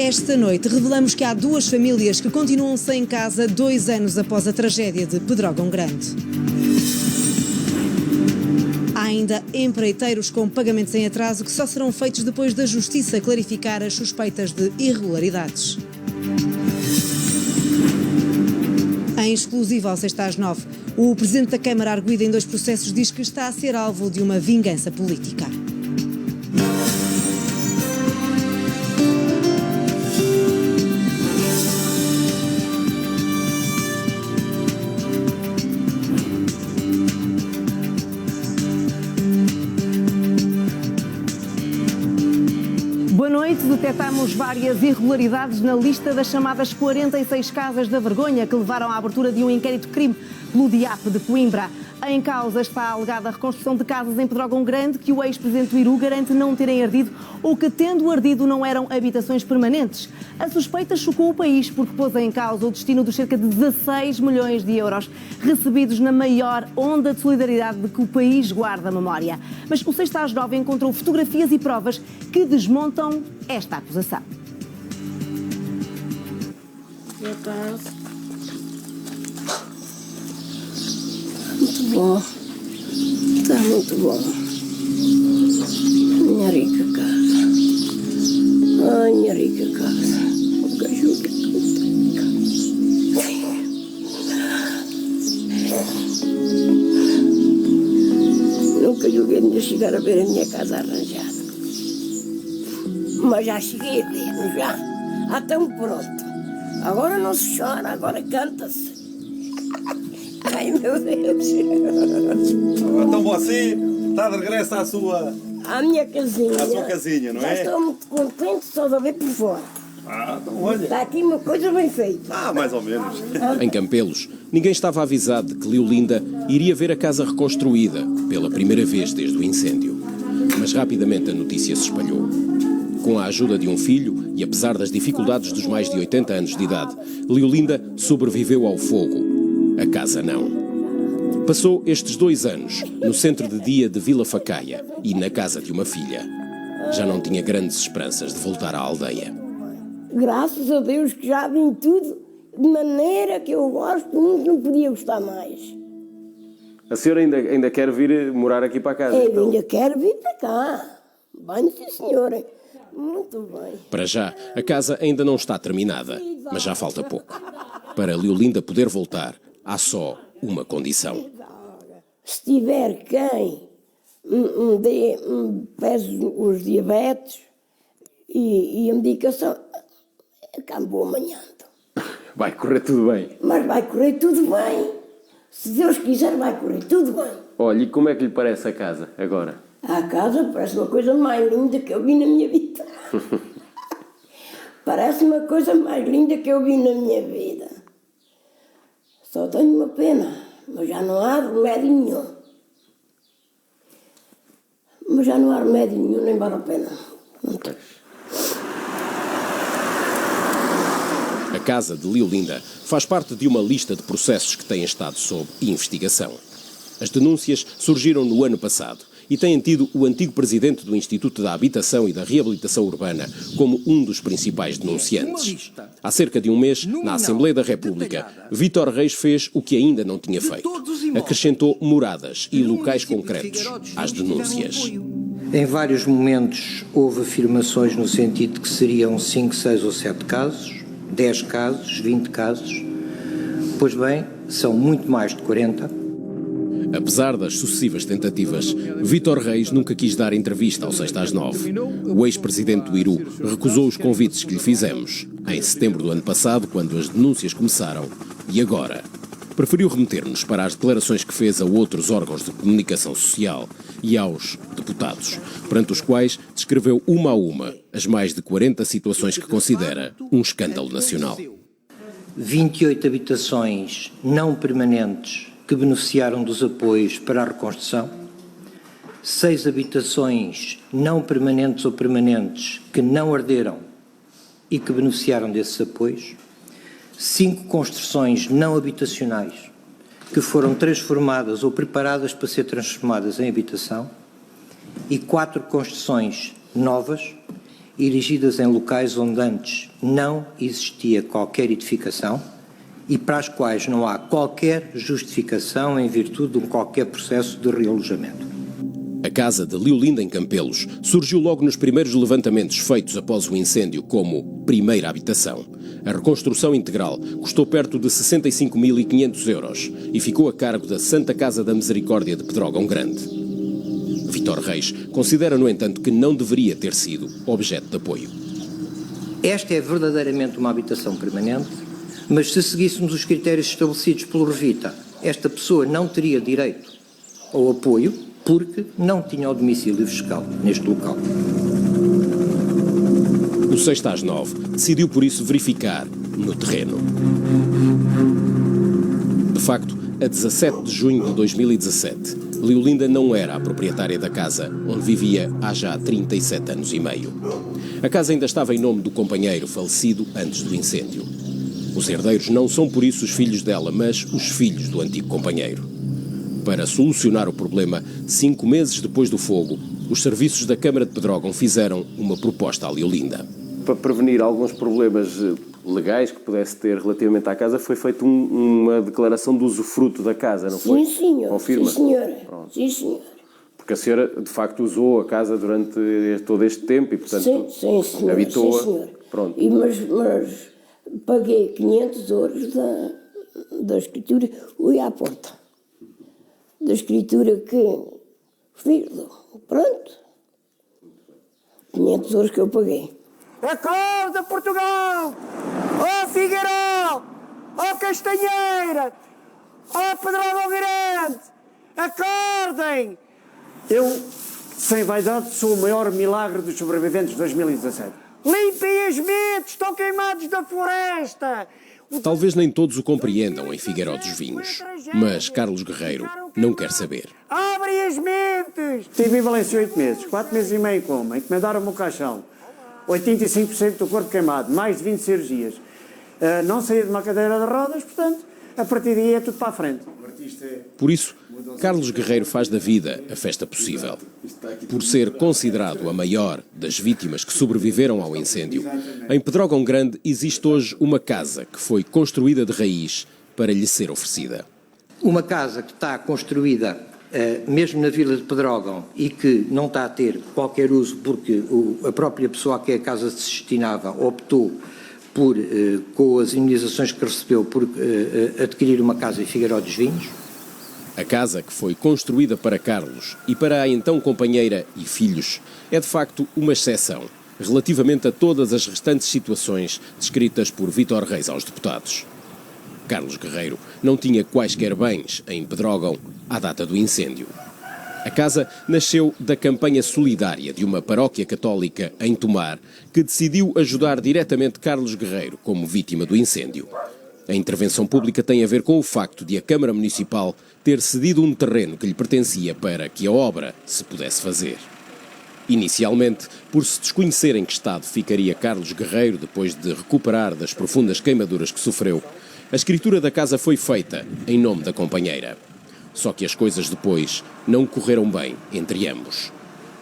Esta noite revelamos que há duas famílias que continuam sem casa 2 anos após a tragédia de Pedrógão Grande. Há ainda empreiteiros com pagamentos em atraso que só serão feitos depois da Justiça clarificar as suspeitas de irregularidades. Em exclusiva ao 6/9, o Presidente da Câmara, arguido em 2 processos, diz que está a ser alvo de uma vingança política. Detectámos várias irregularidades na lista das chamadas 46 casas da vergonha que levaram à abertura de um inquérito-crime pelo DIAP de Coimbra. Em causa está a alegada reconstrução de casas em Pedrógão Grande que o ex-presidente do Iru garante não terem ardido ou que, tendo ardido, não eram habitações permanentes. A suspeita chocou o país porque pôs em causa o destino dos cerca de 16 milhões de euros recebidos na maior onda de solidariedade de que o país guarda a memória. Mas o 6/9 encontrou fotografias e provas que desmontam esta acusação. Boa tarde. Muito bom. Está muito bom. Minha rica casa. Ai, minha rica casa. O cachorro que nunca joguei de chegar a ver a minha casa arranjada. Mas já cheguei a ver, já. Até um pronto. Agora não se chora, agora canta-se. Ai, meu Deus. Então você está de regresso à sua... À minha casinha. À sua casinha, não é? Já estou muito contente só de ver por fora. Então olha. Está aqui uma coisa bem feita. Mais ou menos. Em Campelos, ninguém estava avisado de que Leolinda iria ver a casa reconstruída pela primeira vez desde o incêndio. Mas rapidamente a notícia se espalhou. Com a ajuda de um filho e apesar das dificuldades dos mais de 80 anos de idade, Leolinda sobreviveu ao fogo. A casa não. Passou estes 2 anos no centro de dia de Vila Facaia e na casa de uma filha. Já não tinha grandes esperanças de voltar à aldeia. Graças a Deus que já vim tudo de maneira que eu gosto, não podia gostar mais. A senhora ainda quer vir morar aqui para a casa? Eu ainda quero vir para cá. Bem, sim, senhora. Muito bem. Para já, a casa ainda não está terminada, mas já falta pouco. Para Leolinda poder voltar, há só uma condição. Se tiver quem me pese os diabetes e a medicação, acabou amanhã. Vai correr tudo bem. Mas vai correr tudo bem. Se Deus quiser, vai correr tudo bem. Olha, e como é que lhe parece a casa agora? A casa parece uma coisa mais linda que eu vi na minha vida. Parece uma coisa mais linda que eu vi na minha vida. Só tenho uma pena, mas já não há remédio nenhum. Mas já não há remédio nenhum, nem vale a pena. A casa de Leolinda faz parte de uma lista de processos que têm estado sob investigação. As denúncias surgiram no ano passado e têm tido o antigo presidente do Instituto da Habitação e da Reabilitação Urbana como um dos principais denunciantes. Há cerca de um mês, na Assembleia da República, Vítor Reis fez o que ainda não tinha feito. Acrescentou moradas e locais concretos às denúncias. Em vários momentos houve afirmações no sentido de que seriam 5, 6 ou 7 casos, 10 casos, 20 casos. Pois bem, são muito mais de 40. Apesar das sucessivas tentativas, Vítor Reis nunca quis dar entrevista ao 6/9. O ex-presidente do Iru recusou os convites que lhe fizemos, em setembro do ano passado, quando as denúncias começaram, e agora. Preferiu remeter-nos para as declarações que fez a outros órgãos de comunicação social e aos deputados, perante os quais descreveu uma a uma as mais de 40 situações que considera um escândalo nacional. 28 habitações não permanentes que beneficiaram dos apoios para a reconstrução, 6 habitações não permanentes ou permanentes que não arderam e que beneficiaram desses apoios, 5 construções não habitacionais que foram transformadas ou preparadas para ser transformadas em habitação e 4 construções novas erigidas em locais onde antes não existia qualquer edificação e para as quais não há qualquer justificação em virtude de qualquer processo de realojamento. A casa de Leolinda em Campelos surgiu logo nos primeiros levantamentos feitos após o incêndio como primeira habitação. A reconstrução integral custou perto de 65.500 euros e ficou a cargo da Santa Casa da Misericórdia de Pedrógão Grande. Vítor Reis considera, no entanto, que não deveria ter sido objeto de apoio. Esta é verdadeiramente uma habitação permanente, mas se seguíssemos os critérios estabelecidos pelo Revita, esta pessoa não teria direito ao apoio porque não tinha o domicílio fiscal neste local. O 6/9 decidiu, por isso, verificar no terreno. De facto, a 17 de junho de 2017, Leolinda não era a proprietária da casa onde vivia há já 37 anos e meio. A casa ainda estava em nome do companheiro falecido antes do incêndio. Os herdeiros não são por isso os filhos dela, mas os filhos do antigo companheiro. Para solucionar o problema, 5 meses depois do fogo, os serviços da Câmara de Pedrógão fizeram uma proposta à Leolinda. Para prevenir alguns problemas legais que pudesse ter relativamente à casa, foi feita uma declaração de usufruto da casa, não foi? Sim, senhor. Confirma? Sim, senhora. Pronto. Sim, senhora. Porque a senhora, de facto, usou a casa durante todo este tempo e, portanto, Sim, senhora. habitou-a. Sim, senhora. Pronto. Mas paguei 500 euros da escritura, fui à porta. Da escritura que fiz, pronto. 500 euros que eu paguei. Acorda, Portugal! Ó Figueiró! Ó Castanheira! Ó Pedrógão Grande! Acordem! Eu, sem vaidade, sou o maior milagre dos sobreviventes de 2017. Limpem as mentes! Estão queimados da floresta! Talvez nem todos o compreendam em Figueiró dos Vinhos, mas Carlos Guerreiro não quer saber. Abrem as mentes! Estive em Valência 8 meses, 4 meses e meio como, encomendaram-me o caixão. 85% do corpo queimado, mais de 20 cirurgias. Não saía de uma cadeira de rodas, portanto, a partir daí é tudo para a frente. Por isso, Carlos Guerreiro faz da vida a festa possível. Por ser considerado a maior das vítimas que sobreviveram ao incêndio, em Pedrógão Grande existe hoje uma casa que foi construída de raiz para lhe ser oferecida. Uma casa que está construída mesmo na vila de Pedrógão e que não está a ter qualquer uso porque a própria pessoa a que a casa se destinava optou por, com as indenizações que recebeu, por adquirir uma casa em Figueiró dos Vinhos. A casa que foi construída para Carlos e para a então companheira e filhos é de facto uma exceção relativamente a todas as restantes situações descritas por Vítor Reis aos deputados. Carlos Guerreiro não tinha quaisquer bens em Pedrógão à data do incêndio. A casa nasceu da campanha solidária de uma paróquia católica em Tomar, que decidiu ajudar diretamente Carlos Guerreiro como vítima do incêndio. A intervenção pública tem a ver com o facto de a Câmara Municipal ter cedido um terreno que lhe pertencia para que a obra se pudesse fazer. Inicialmente, por se desconhecer em que estado ficaria Carlos Guerreiro depois de recuperar das profundas queimaduras que sofreu, a escritura da casa foi feita em nome da companheira. Só que as coisas depois não correram bem entre ambos.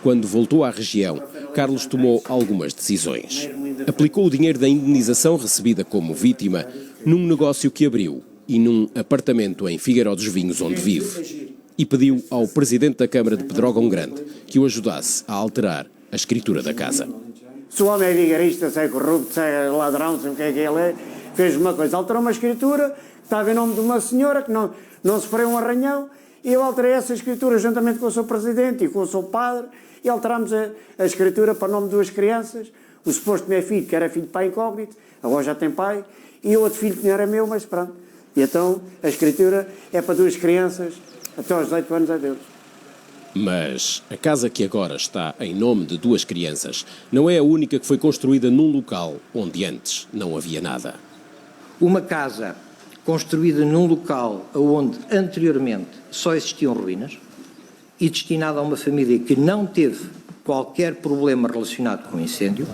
Quando voltou à região, Carlos tomou algumas decisões. Aplicou o dinheiro da indenização recebida como vítima num negócio que abriu e num apartamento em Figueiró dos Vinhos, onde vive. E pediu ao presidente da Câmara de Pedrógão Grande que o ajudasse a alterar a escritura da casa. Se o homem é vigarista, se é corrupto, se é ladrão, se o que é que ele é, fez uma coisa, alterou uma escritura que estava em nome de uma senhora que não sofreu um arranhão, e eu alterei essa escritura juntamente com o seu presidente e com o seu padre, e alterámos a escritura para o nome de 2 crianças. O suposto meu filho, que era filho de pai incógnito, agora já tem pai, e o outro filho que não era meu, mas pronto. E então a escritura é para 2 crianças, até aos 18 anos é deles. Mas a casa que agora está em nome de 2 crianças não é a única que foi construída num local onde antes não havia nada. Uma casa construída num local onde anteriormente só existiam ruínas e destinada a uma família que não teve qualquer problema relacionado com o incêndio.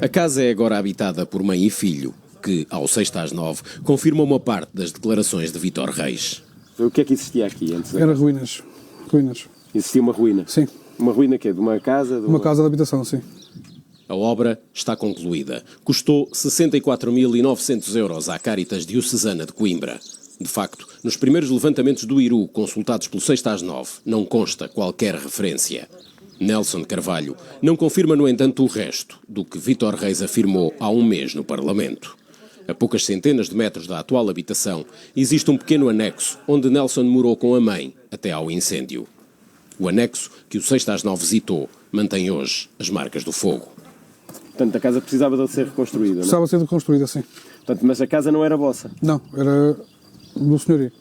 A casa é agora habitada por mãe e filho, que, ao 6/9, confirmam uma parte das declarações de Vítor Reis. O que é que existia aqui antes? Era ruínas. Ruínas. Existia uma ruína? Sim. Uma ruína que é de uma casa? Uma casa de habitação, sim. A obra está concluída. Custou 64.900 euros à Cáritas Diocesana de Coimbra. De facto, nos primeiros levantamentos do IRU, consultados pelo 6/9, não consta qualquer referência. Nelson Carvalho não confirma, no entanto, o resto do que Vítor Reis afirmou há um mês no Parlamento. A poucas centenas de metros da atual habitação, existe um pequeno anexo onde Nelson morou com a mãe até ao incêndio. O anexo, que o 6/9 visitou, mantém hoje as marcas do fogo. Portanto, a casa precisava de ser reconstruída, não é? Precisava ser reconstruída, sim. Portanto, mas a casa não era vossa? Não, era do senhorio.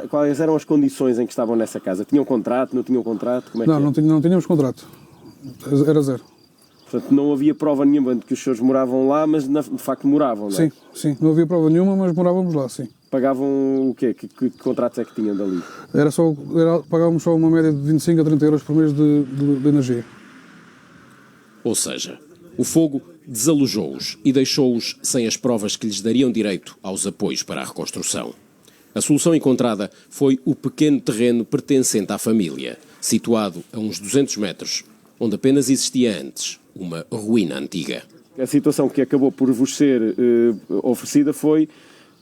Quais eram as condições em que estavam nessa casa? Tinham contrato, não tinham contrato? Como é Não, que não tínhamos contrato. Era zero. Portanto, não havia prova nenhuma de que os senhores moravam lá, mas de facto moravam, não é? Sim. Não havia prova nenhuma, mas morávamos lá, sim. Pagavam o quê? Que contratos é que tinham dali? Pagávamos só uma média de 25 a 30 euros por mês de energia. Ou seja, o fogo desalojou-os e deixou-os sem as provas que lhes dariam direito aos apoios para a reconstrução. A solução encontrada foi o pequeno terreno pertencente à família, situado a uns 200 metros, onde apenas existia antes uma ruína antiga. A situação que acabou por vos ser oferecida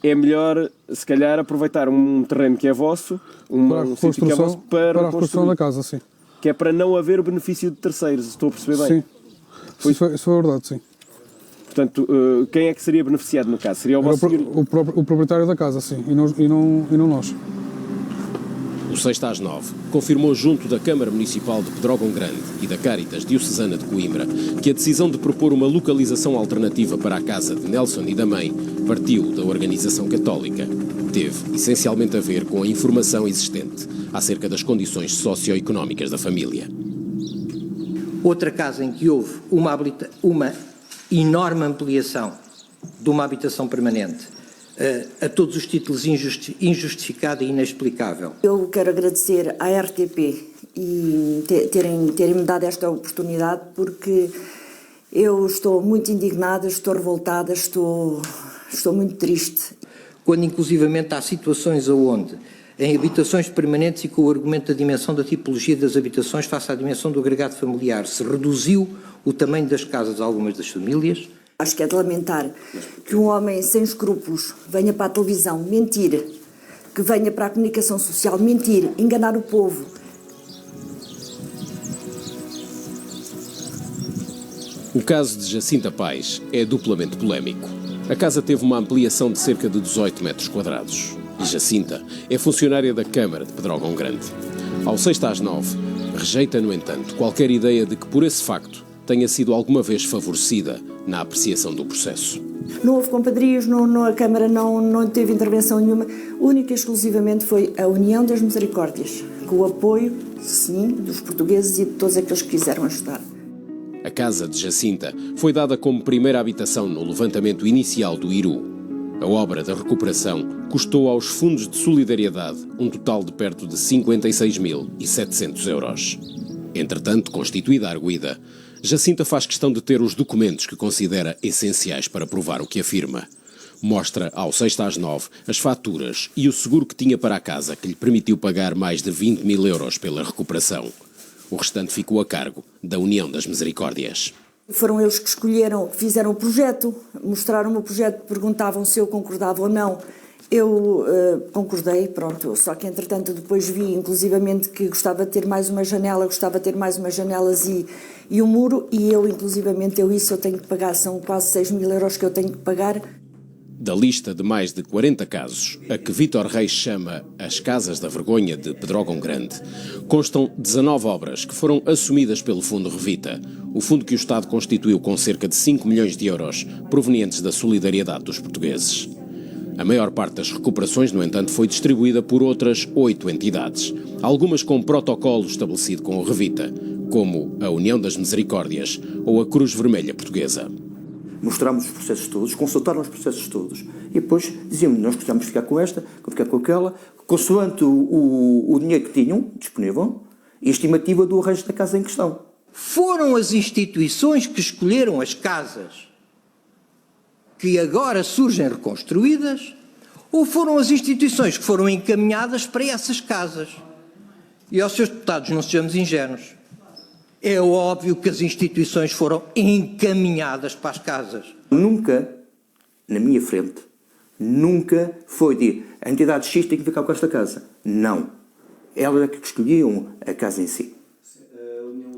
é melhor, se calhar, aproveitar um terreno que é vosso, um sítio que é vosso, para a reconstrução da casa, sim. Que é para não haver o benefício de terceiros, estou a perceber bem? Sim, isso foi verdade, sim. Portanto, quem é que seria beneficiado no caso? Seria o vosso o proprietário da casa, sim, e não nós. O 6/9 confirmou junto da Câmara Municipal de Pedrógão Grande e da Cáritas Diocesana de Coimbra que a decisão de propor uma localização alternativa para a casa de Nelson e da mãe partiu da organização católica. Teve essencialmente a ver com a informação existente acerca das condições socioeconómicas da família. Outra casa em que houve uma enorme ampliação de uma habitação permanente, a todos os títulos injustificada e inexplicável. Eu quero agradecer à RTP e terem-me dado esta oportunidade, porque eu estou muito indignada, estou revoltada, estou muito triste. Quando inclusivamente há situações onde, em habitações permanentes e com o argumento da dimensão da tipologia das habitações face à dimensão do agregado familiar, se reduziu o tamanho das casas de algumas das famílias. Acho que é de lamentar que um homem sem escrúpulos venha para a televisão mentir, que venha para a comunicação social mentir, enganar o povo. O caso de Jacinta Pais é duplamente polémico. A casa teve uma ampliação de cerca de 18 metros quadrados. E Jacinta é funcionária da Câmara de Pedrógão Grande. Ao 6/9, rejeita, no entanto, qualquer ideia de que, por esse facto, tenha sido alguma vez favorecida na apreciação do processo. Não houve compadrios, a Câmara não teve intervenção nenhuma. Única e exclusivamente foi a União das Misericórdias, com o apoio, sim, dos portugueses e de todos aqueles que quiseram ajudar. A casa de Jacinta foi dada como primeira habitação no levantamento inicial do IRU. A obra da recuperação custou aos fundos de solidariedade um total de perto de 56.700 euros. Entretanto, constituída a arguida, Jacinta faz questão de ter os documentos que considera essenciais para provar o que afirma. Mostra ao 6/9 as faturas e o seguro que tinha para a casa, que lhe permitiu pagar mais de 20.000 euros pela recuperação. O restante ficou a cargo da União das Misericórdias. Foram eles que escolheram, que fizeram o projeto, mostraram-me o projeto, perguntavam se eu concordava ou não. Eu concordei, pronto, só que entretanto depois vi inclusivamente que gostava de ter mais uma janela, gostava de ter mais umas janelas e um muro, e eu inclusivamente eu tenho que pagar, são quase 6.000 euros que eu tenho que pagar. Da lista de mais de 40 casos, a que Vítor Reis chama as Casas da Vergonha de Pedrógão Grande, constam 19 obras que foram assumidas pelo Fundo Revita, o fundo que o Estado constituiu com cerca de 5 milhões de euros provenientes da solidariedade dos portugueses. A maior parte das recuperações, no entanto, foi distribuída por outras 8 entidades, algumas com protocolo estabelecido com o Revita, como a União das Misericórdias ou a Cruz Vermelha Portuguesa. Mostramos os processos todos, consultaram os processos todos e depois dizíamos, nós gostamos de ficar com esta, ficar com aquela, consoante o dinheiro que tinham disponível e a estimativa do arranjo da casa em questão. Foram as instituições que escolheram as casas que agora surgem reconstruídas, ou foram as instituições que foram encaminhadas para essas casas? E aos seus deputados, não sejamos ingênuos. É óbvio que as instituições foram encaminhadas para as casas. Nunca, na minha frente, nunca foi de a entidade X tem que ficar com esta casa. Não. Elas é que escolhiam a casa em si.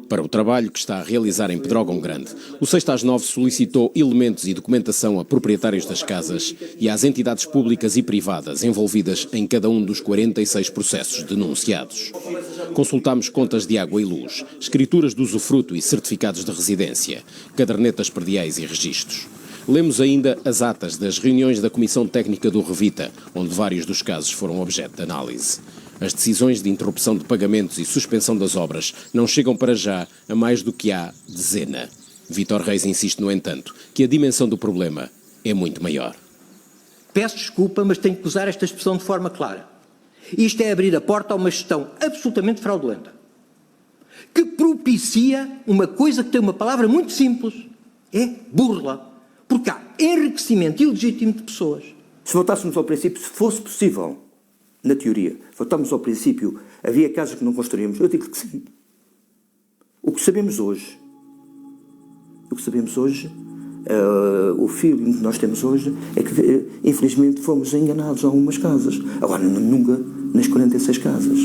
Para o trabalho que está a realizar em Pedrógão Grande, o 6/9 solicitou elementos e documentação a proprietários das casas e às entidades públicas e privadas envolvidas em cada um dos 46 processos denunciados. Consultámos contas de água e luz, escrituras de usufruto e certificados de residência, cadernetas perdiais e registros. Lemos ainda as atas das reuniões da Comissão Técnica do Revita, onde vários dos casos foram objeto de análise. As decisões de interrupção de pagamentos e suspensão das obras não chegam para já a mais do que à dezena. Vítor Reis insiste, no entanto, que a dimensão do problema é muito maior. Peço desculpa, mas tenho que usar esta expressão de forma clara. Isto é abrir a porta a uma gestão absolutamente fraudulenta, que propicia uma coisa que tem uma palavra muito simples, é burla, porque há enriquecimento ilegítimo de pessoas. Se voltássemos ao princípio, se fosse possível, na teoria, voltamos ao princípio, havia casas que não construímos, eu digo que sim. O que sabemos hoje, o feeling que nós temos hoje é que, infelizmente, fomos enganados em algumas casas. Agora, nunca nas 46 casas.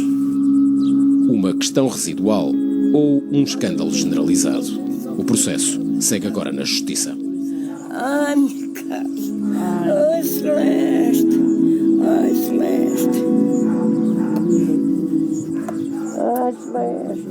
Uma questão residual ou um escândalo generalizado? O processo segue agora na Justiça. Ai, minha casa. Ai, Celeste. Ai, Celeste. Ai, Celeste.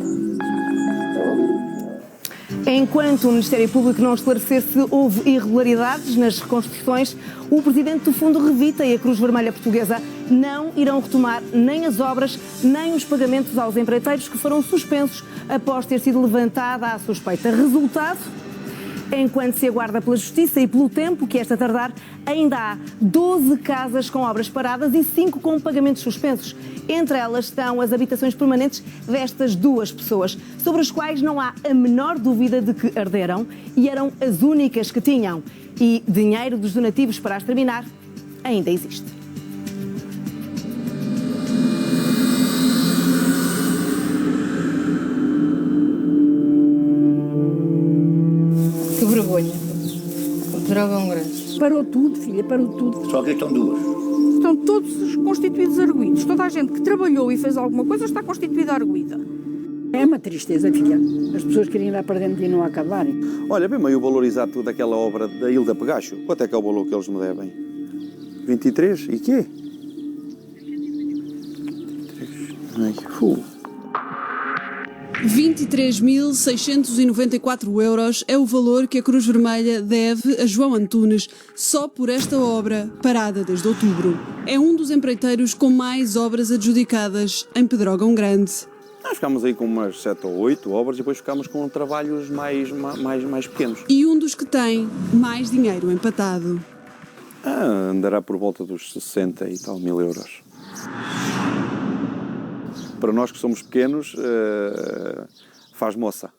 Enquanto o Ministério Público não esclarecer se houve irregularidades nas reconstruções, o presidente do Fundo Revita e a Cruz Vermelha Portuguesa não irão retomar nem as obras, nem os pagamentos aos empreiteiros que foram suspensos após ter sido levantada a suspeita. Resultado? Enquanto se aguarda pela Justiça e pelo tempo que esta tardar, ainda há 12 casas com obras paradas e 5 com pagamentos suspensos. Entre elas estão as habitações permanentes destas 2 pessoas, sobre as quais não há a menor dúvida de que arderam e eram as únicas que tinham. E dinheiro dos donativos para as terminar ainda existe. Que vergonha. Pedrógão Grande. Parou tudo, filha, parou tudo. Só que estão 2. Estão todos constituídos arguídos. Toda a gente que trabalhou e fez alguma coisa está constituída arguída. É uma tristeza, filha. As pessoas querem ir lá para dentro e não acabarem. Olha, bem meio valorizar tudo aquela obra da Hilda Pegacho. Quanto é que é o valor que eles me devem? 23? E quê? 23.694 euros é o valor que a Cruz Vermelha deve a João Antunes só por esta obra, parada desde outubro. É um dos empreiteiros com mais obras adjudicadas em Pedrógão Grande. Nós ficámos aí com umas 7 ou 8 obras e depois ficámos com trabalhos mais pequenos. E um dos que tem mais dinheiro empatado. Andará por volta dos 60 e tal mil euros. Para nós que somos pequenos, faz moça.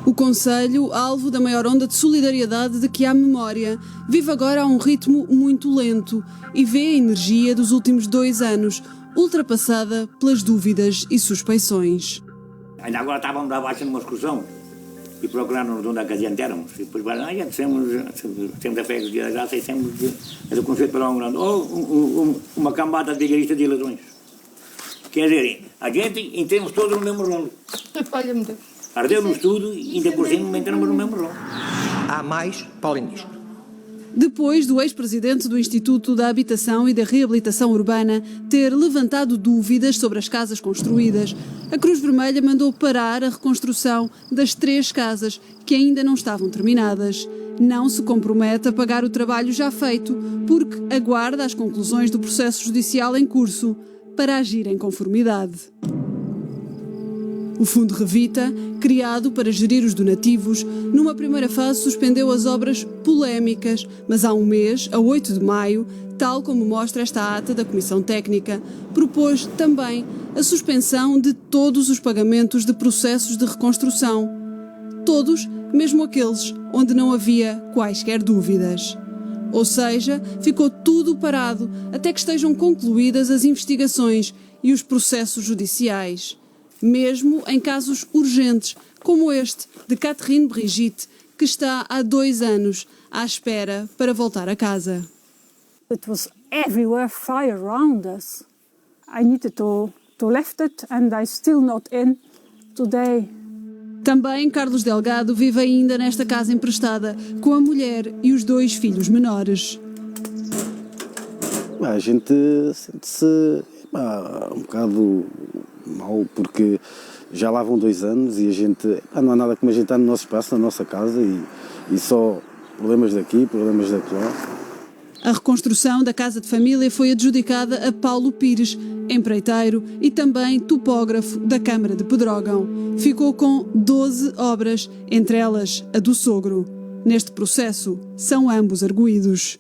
O concelho, alvo da maior onda de solidariedade de que há memória, vive agora a um ritmo muito lento e vê a energia dos últimos 2 anos ultrapassada pelas dúvidas e suspeições. Ainda agora estávamos abaixo numa excursão e procurando-nos onde é que adiantáramos. E depois, temos a fé de graça e temos o conceito para um grande. Ou uma cambada de vigaristas de ladrões. Quer dizer, a gente entramos todos no mesmo rolo. Olha-me Deus. Ardeu-nos tudo e ainda por cima entramos no mesmo rolo. Há mais para além disto. Depois do ex-presidente do Instituto da Habitação e da Reabilitação Urbana ter levantado dúvidas sobre as casas construídas, a Cruz Vermelha mandou parar a reconstrução das 3 casas que ainda não estavam terminadas. Não se compromete a pagar o trabalho já feito, porque aguarda as conclusões do processo judicial em curso para agir em conformidade. O Fundo Revita, criado para gerir os donativos, numa primeira fase suspendeu as obras polémicas, mas há um mês, a 8 de maio, tal como mostra esta ata da Comissão Técnica, propôs também a suspensão de todos os pagamentos de processos de reconstrução. Todos, mesmo aqueles onde não havia quaisquer dúvidas. Ou seja, ficou tudo parado até que estejam concluídas as investigações e os processos judiciais. mesmo em casos urgentes, como este de Catherine Brigitte, que está há 2 anos à espera para voltar a casa. It was everywhere fire around us. I needed to left it and I'm still not in today. Também Carlos Delgado vive ainda nesta casa emprestada, com a mulher e os 2 filhos menores. A gente sente-se um bocado mal, porque já lá vão 2 anos e a gente, não há nada como a gente estar no nosso espaço, na nossa casa e só problemas daqui, problemas daquela. A reconstrução da casa de família foi adjudicada a Paulo Pires, empreiteiro e também topógrafo da Câmara de Pedrógão. Ficou com 12 obras, entre elas a do sogro. Neste processo, são ambos arguidos.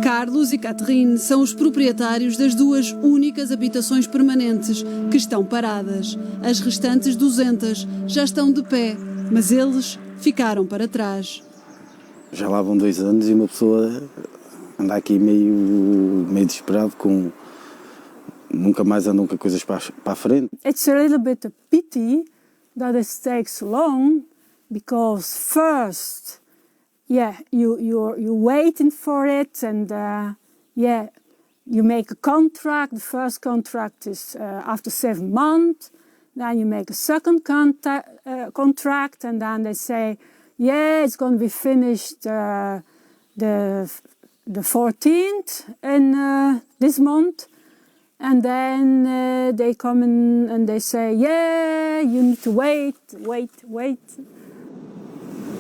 Carlos e Catherine são os proprietários das 2 únicas habitações permanentes que estão paradas. As restantes 200 já estão de pé, mas eles ficaram para trás. Já lá vão 2 anos e uma pessoa anda aqui meio desesperado, com nunca mais andam com coisas para a frente. It's a little bit a pity that it takes long, because first, you're waiting for it, and you make a contract. The first contract is after 7 months. Then you make a second contract, and then they say, it's going to be finished the 14th in this month. And then they come in and they say, you need to wait.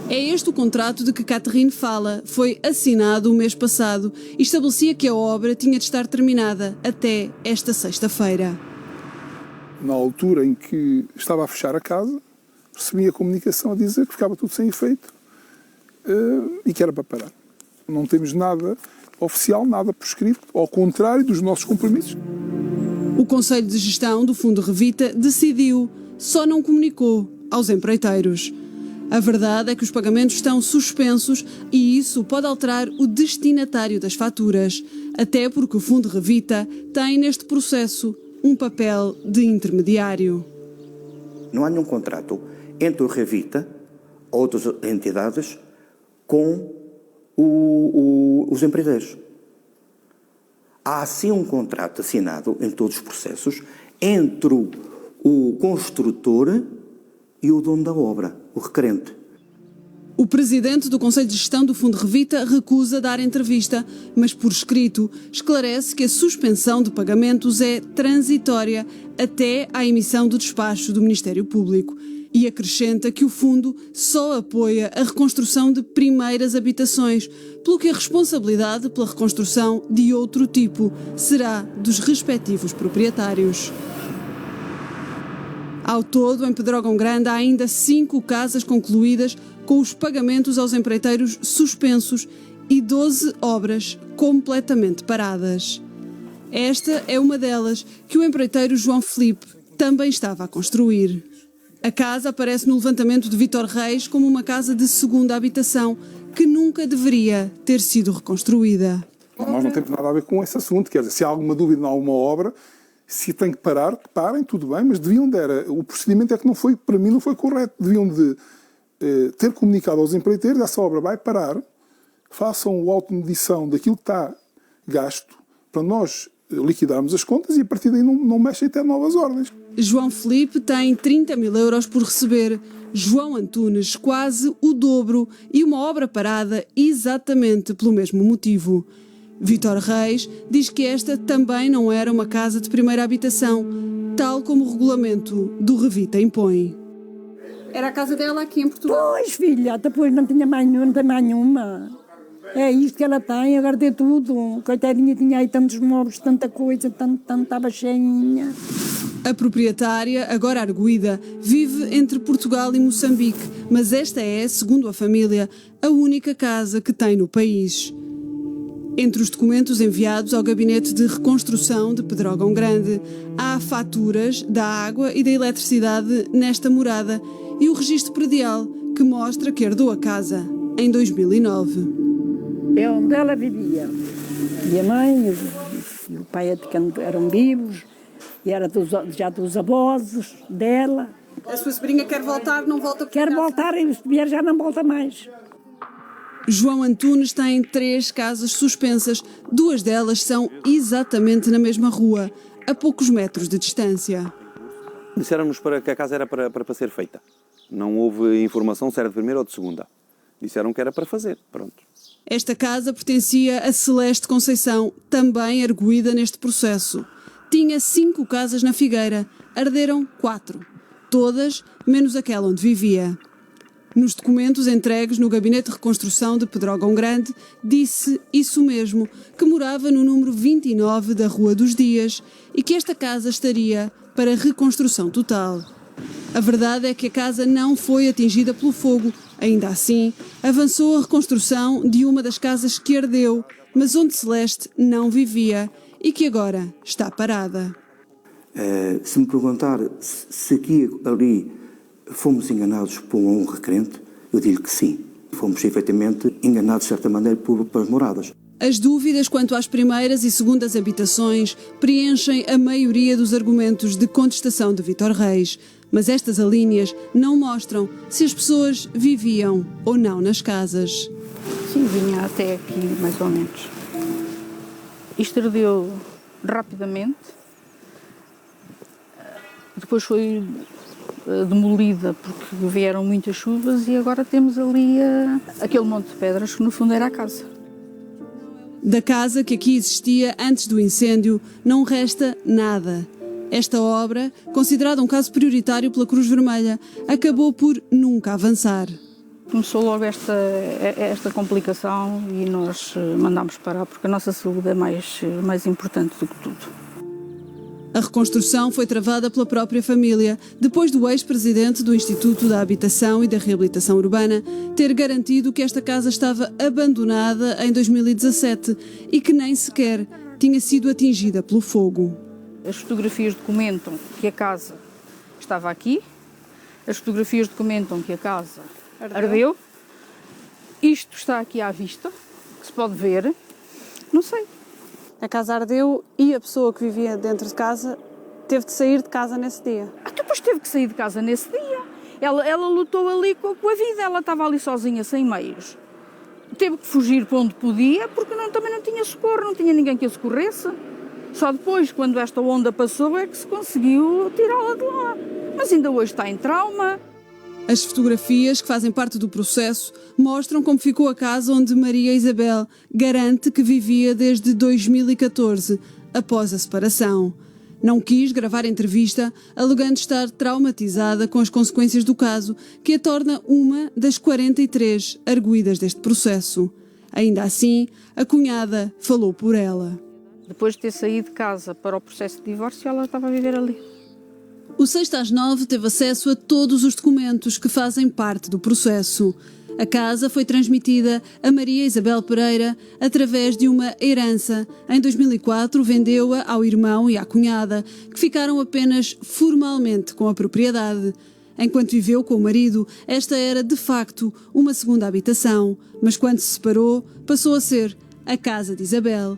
É este o contrato de que Catherine fala. Foi assinado o mês passado e estabelecia que a obra tinha de estar terminada até esta sexta-feira. Na altura em que estava a fechar a casa, recebi a comunicação a dizer que ficava tudo sem efeito e que era para parar. Não temos nada oficial, nada por escrito, ao contrário dos nossos compromissos. O Conselho de Gestão do Fundo Revita decidiu, só não comunicou aos empreiteiros. A verdade é que os pagamentos estão suspensos e isso pode alterar o destinatário das faturas, até porque o Fundo Revita tem neste processo um papel de intermediário. Não há nenhum contrato entre o Revita ou outras entidades com os empreiteiros. Há sim um contrato assinado em todos os processos entre o construtor e o dono da obra, o requerente. O presidente do Conselho de Gestão do Fundo Revita recusa dar entrevista, mas por escrito esclarece que a suspensão de pagamentos é transitória até à emissão do despacho do Ministério Público e acrescenta que o fundo só apoia a reconstrução de primeiras habitações, pelo que a responsabilidade pela reconstrução de outro tipo será dos respectivos proprietários. Ao todo, em Pedrógão Grande, há ainda 5 casas concluídas com os pagamentos aos empreiteiros suspensos e 12 obras completamente paradas. Esta é uma delas que o empreiteiro João Filipe também estava a construir. A casa aparece no levantamento de Vítor Reis como uma casa de segunda habitação que nunca deveria ter sido reconstruída. Nós não temos nada a ver com esse assunto, quer dizer, se há alguma dúvida em alguma obra, se tem que parar, que parem, tudo bem, mas deviam o procedimento é que não foi, para mim não foi correto, deviam de ter comunicado aos empreiteiros, essa obra vai parar, façam a automedição daquilo que está gasto, para nós liquidarmos as contas e a partir daí não mexem até novas ordens. João Filipe tem 30.000 euros por receber, João Antunes quase o dobro e uma obra parada exatamente pelo mesmo motivo. Vítor Reis diz que esta também não era uma casa de primeira habitação, tal como o regulamento do Revita impõe. Era a casa dela aqui em Portugal? Pois, filha, depois não tinha mais nenhuma. É isto que ela tem, agora tem tudo. Coitadinha, tinha aí tantos móveis, tanta coisa, estava cheinha. A proprietária, agora arguida, vive entre Portugal e Moçambique, mas esta é, segundo a família, a única casa que tem no país. Entre os documentos enviados ao Gabinete de Reconstrução de Pedrógão Grande, há faturas da água e da eletricidade nesta morada e o registro predial que mostra que herdou a casa em 2009. É onde ela vivia. E a mãe e o pai eram vivos, que era já dos avós dela. A sua sobrinha quer voltar, não volta para Quer voltar e se vier já não volta mais. João Antunes tem 3 casas suspensas. 2 delas são exatamente na mesma rua, a poucos metros de distância. Disseram-nos que a casa era para ser feita. Não houve informação se era de primeira ou de segunda. Disseram que era para fazer, pronto. Esta casa pertencia a Celeste Conceição, também arguída neste processo. Tinha 5 casas na Figueira, arderam 4. Todas, menos aquela onde vivia. Nos documentos entregues no Gabinete de Reconstrução de Pedrógão Grande, disse isso mesmo, que morava no número 29 da Rua dos Dias e que esta casa estaria para reconstrução total. A verdade é que a casa não foi atingida pelo fogo. Ainda assim, avançou a reconstrução de uma das casas que ardeu, mas onde Celeste não vivia e que agora está parada. Se me perguntar se aqui ali fomos enganados por um requerente, eu digo que sim. Fomos efetivamente enganados, de certa maneira, pelas moradas. As dúvidas quanto às primeiras e segundas habitações preenchem a maioria dos argumentos de contestação de Vítor Reis. Mas estas alíneas não mostram se as pessoas viviam ou não nas casas. Sim, vinha até aqui, mais ou menos. Isto ardeu rapidamente. Depois foi demolida porque vieram muitas chuvas e agora temos ali aquele monte de pedras que no fundo era a casa. Da casa que aqui existia antes do incêndio não resta nada. Esta obra, considerada um caso prioritário pela Cruz Vermelha, acabou por nunca avançar. Começou logo esta complicação e nós mandámos parar porque a nossa saúde é mais importante do que tudo. A reconstrução foi travada pela própria família, depois do ex-presidente do Instituto da Habitação e da Reabilitação Urbana ter garantido que esta casa estava abandonada em 2017 e que nem sequer tinha sido atingida pelo fogo. As fotografias documentam que a casa estava aqui, as fotografias documentam que a casa ardeu. Isto está aqui à vista, que se pode ver, não sei. A casa ardeu e a pessoa que vivia dentro de casa teve de sair de casa nesse dia. Depois teve que sair de casa nesse dia. Ela lutou ali com a vida, ela estava ali sozinha, sem meios. Teve que fugir para onde podia, porque também não tinha socorro, não tinha ninguém que a socorresse. Só depois, quando esta onda passou, é que se conseguiu tirá-la de lá. Mas ainda hoje está em trauma. As fotografias que fazem parte do processo mostram como ficou a casa onde Maria Isabel garante que vivia desde 2014, após a separação. Não quis gravar entrevista, alegando estar traumatizada com as consequências do caso, que a torna uma das 43 arguidas deste processo. Ainda assim, a cunhada falou por ela. Depois de ter saído de casa para o processo de divórcio, ela estava a viver ali. O 6/9 teve acesso a todos os documentos que fazem parte do processo. A casa foi transmitida a Maria Isabel Pereira através de uma herança. Em 2004, vendeu-a ao irmão e à cunhada, que ficaram apenas formalmente com a propriedade. Enquanto viveu com o marido, esta era, de facto, uma segunda habitação. Mas quando se separou, passou a ser a casa de Isabel.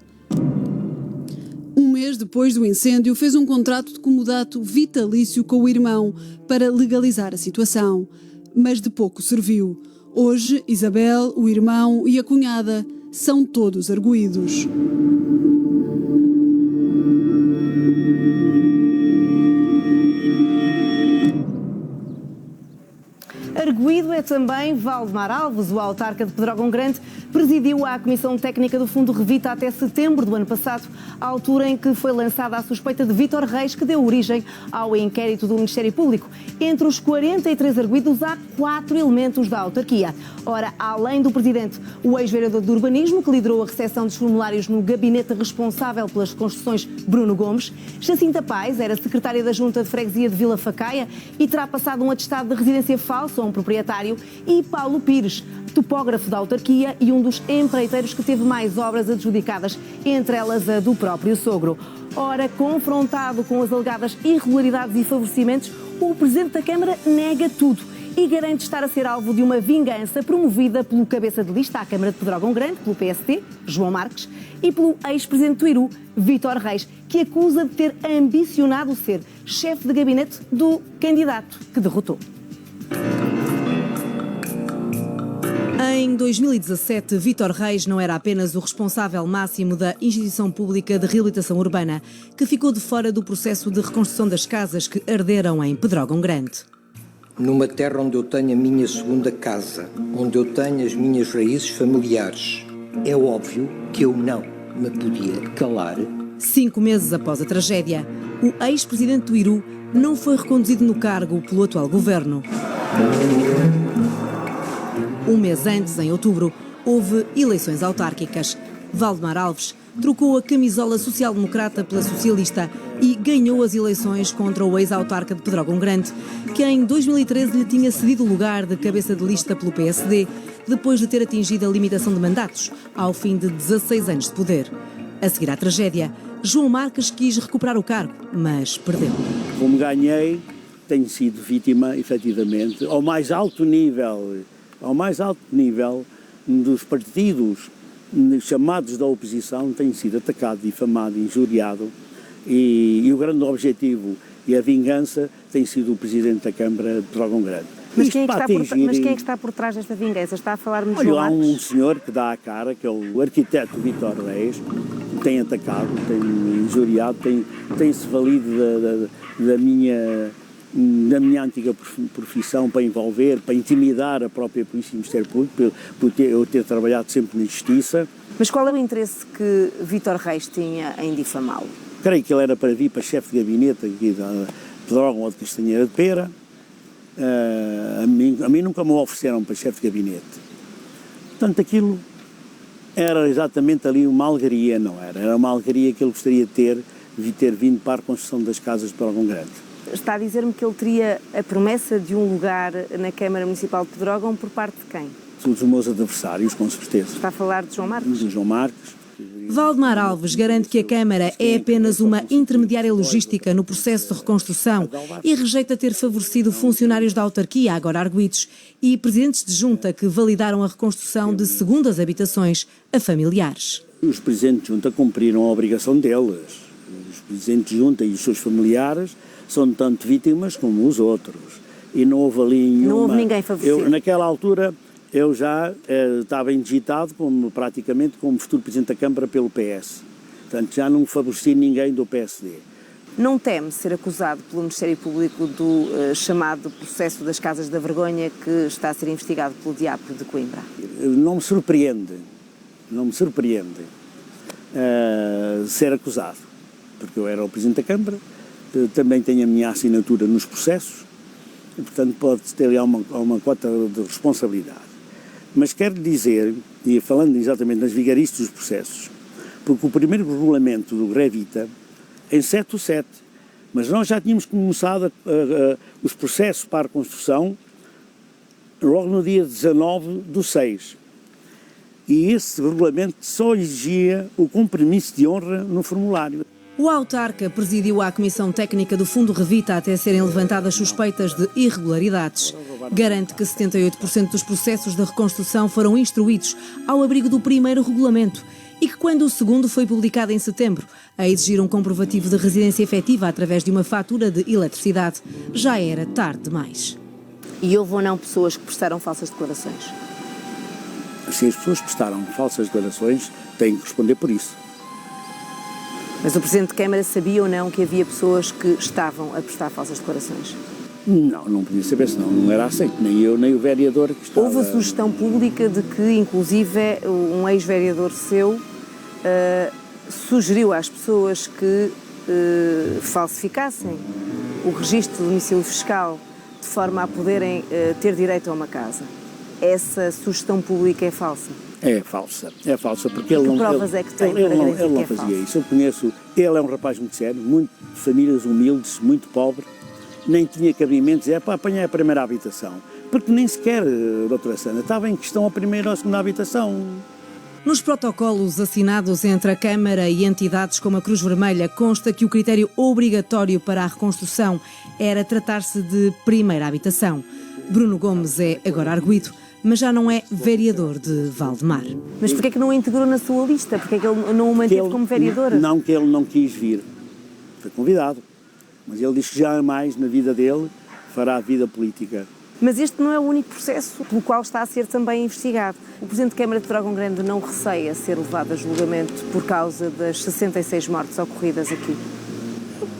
Um mês depois do incêndio, fez um contrato de comodato vitalício com o irmão para legalizar a situação. Mas de pouco serviu. Hoje, Isabel, o irmão e a cunhada são todos arguídos. Arguído é também Valdemar Alves, o autarca de Pedrógão Grande, presidiu a Comissão Técnica do Fundo Revita até setembro do ano passado, à altura em que foi lançada a suspeita de Vítor Reis, que deu origem ao inquérito do Ministério Público. Entre os 43 arguídos há 4 elementos da autarquia. Ora, além do presidente, o ex-vereador de Urbanismo, que liderou a recepção dos formulários no gabinete responsável pelas reconstruções, Bruno Gomes, Jacinta Pais era secretária da Junta de Freguesia de Vila Facaia e terá passado um atestado de residência falso a um proprietário, e Paulo Pires, topógrafo da autarquia e um dos empreiteiros que teve mais obras adjudicadas, entre elas a do próprio sogro. Ora, confrontado com as alegadas irregularidades e favorecimentos, o presidente da Câmara nega tudo e garante estar a ser alvo de uma vingança promovida pelo cabeça de lista à Câmara de Pedrógão Grande, pelo PSD, João Marques, e pelo ex-presidente do Iru, Vítor Reis, que acusa de ter ambicionado ser chefe de gabinete do candidato que derrotou. Em 2017, Vítor Reis não era apenas o responsável máximo da instituição pública de reabilitação urbana, que ficou de fora do processo de reconstrução das casas que arderam em Pedrógão Grande. Numa terra onde eu tenho a minha segunda casa, onde eu tenho as minhas raízes familiares, é óbvio que eu não me podia calar. 5 meses após a tragédia, o ex-presidente do Iru não foi reconduzido no cargo pelo atual governo. Um mês antes, em outubro, houve eleições autárquicas. Valdemar Alves trocou a camisola social-democrata pela socialista e ganhou as eleições contra o ex-autarca de Pedrógão Grande, que em 2013 lhe tinha cedido o lugar de cabeça de lista pelo PSD, depois de ter atingido a limitação de mandatos, ao fim de 16 anos de poder. A seguir à tragédia, João Marques quis recuperar o cargo, mas perdeu. Como ganhei, tenho sido vítima, efetivamente, ao mais alto nível dos partidos chamados da oposição, tenho sido atacado, difamado, injuriado e o grande objetivo e a vingança tem sido o Presidente da Câmara de Pedrógão Grande. Mas quem é que está por trás desta vingança? Está a falar-me de João Olha, há Marques? um senhor que dá a cara, que é o arquiteto Vítor Reis, que tem atacado, tem injuriado, tem-se valido da minha antiga profissão para envolver, para intimidar a própria Polícia e o Ministério Público, por eu ter trabalhado sempre na Justiça. Mas qual é o interesse que Vítor Reis tinha em difamá-lo? Creio que ele era para vir para chefe de gabinete aqui de Pedrógão ou de Castanheira de Pera. A mim nunca me ofereceram para chefe de gabinete. Portanto, aquilo era exatamente ali uma alegria, não era? Era uma alegria que ele gostaria de ter vindo para a reconstrução das casas de Pedrógão Grande. Está a dizer-me que ele teria a promessa de um lugar na Câmara Municipal de Pedrógão por parte de quem? Dos meus adversários, com certeza. Está a falar de João Marques? De João Marques. Valdemar Alves garante que a Câmara é apenas uma intermediária logística no processo de reconstrução e rejeita ter favorecido funcionários da autarquia, agora arguidos, e presidentes de junta que validaram a reconstrução de segundas habitações a familiares. Os presidentes de junta cumpriram a obrigação deles. Os presidentes de junta e os seus familiares são tanto vítimas como os outros. E não houve ali nenhuma... Não houve ninguém favorecido? Naquela altura, eu já estava indigitado praticamente como futuro Presidente da Câmara pelo PS. Portanto, já não favoreci ninguém do PSD. Não teme ser acusado pelo Ministério Público do chamado processo das Casas da Vergonha que está a ser investigado pelo DIAP de Coimbra? Não me surpreende ser acusado, porque eu era o Presidente da Câmara, também tenho a minha assinatura nos processos e, portanto, pode ter ali uma cota de responsabilidade. Mas quero dizer, e falando exatamente das vigaristas dos processos, porque o primeiro regulamento do Revita em 7/7, mas nós já tínhamos começado os processos para a reconstrução logo no dia 19/6. E esse regulamento só exigia o compromisso de honra no formulário. O autarca presidiu a Comissão Técnica do Fundo Revita até serem levantadas suspeitas de irregularidades. Garante que 78% dos processos de reconstrução foram instruídos ao abrigo do primeiro regulamento e que quando o segundo foi publicado em setembro, a exigir um comprovativo de residência efetiva através de uma fatura de eletricidade, já era tarde demais. E houve ou não pessoas que prestaram falsas declarações? Se as pessoas prestaram falsas declarações, têm que responder por isso. Mas o Presidente de Câmara sabia ou não que havia pessoas que estavam a prestar falsas declarações? Não podia saber, senão não era aceito, nem eu, nem o vereador que estava... Houve a sugestão pública de que, inclusive, um ex-vereador seu sugeriu às pessoas que falsificassem o registro do domicílio fiscal de forma a poderem ter direito a uma casa. Essa sugestão pública é falsa? É falsa, porque ele não... Que provas é que tem para garantir que é Ele não fazia isso. Eu conheço, ele é um rapaz muito sério, muito de famílias humildes, muito pobre, nem tinha cabimentos, para apanhar a primeira habitação. Porque nem sequer, doutora Sandra, estava em questão a primeira ou a segunda habitação. Nos protocolos assinados entre a Câmara e entidades como a Cruz Vermelha consta que o critério obrigatório para a reconstrução era tratar-se de primeira habitação. Bruno Gomes é agora arguido, mas já não é vereador de Valdemar. Mas porquê é que não o integrou na sua lista? Porquê é que ele não o manteve como vereador? Não, que ele não quis vir. Foi convidado. Mas ele diz que jamais na vida dele fará vida política. Mas este não é o único processo pelo qual está a ser também investigado. O Presidente da Câmara de Trógão Grande não receia ser levado a julgamento por causa das 66 mortes ocorridas aqui?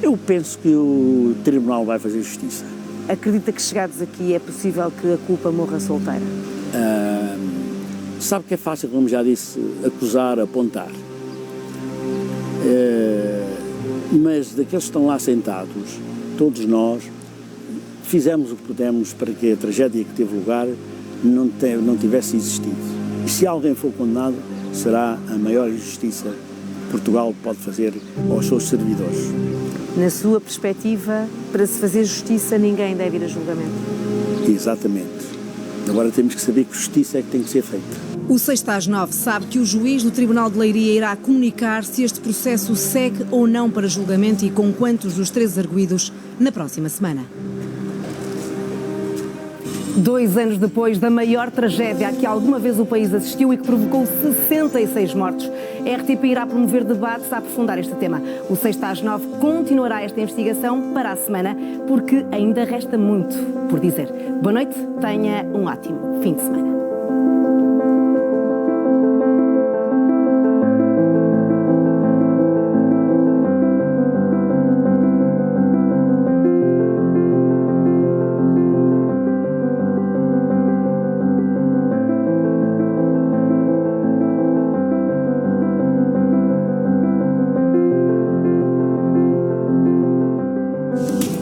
Eu penso que o Tribunal vai fazer justiça. Acredita que chegados aqui é possível que a culpa morra solteira? Sabe que é fácil, como já disse, acusar, apontar. Mas daqueles que estão lá sentados, todos nós fizemos o que pudemos para que a tragédia que teve lugar não tivesse existido. E se alguém for condenado, será a maior injustiça que Portugal pode fazer aos seus servidores. Na sua perspectiva, para se fazer justiça, ninguém deve ir a julgamento? Exatamente. Agora temos que saber que justiça é que tem que ser feita. O 6/9 sabe que o juiz do Tribunal de Leiria irá comunicar se este processo segue ou não para julgamento e com quantos dos 13 arguidos na próxima semana. 2 anos depois da maior tragédia a que alguma vez o país assistiu e que provocou 66 mortos, a RTP irá promover debates a aprofundar este tema. O 6/9 continuará esta investigação para a semana, porque ainda resta muito por dizer. Boa noite, tenha um ótimo fim de semana.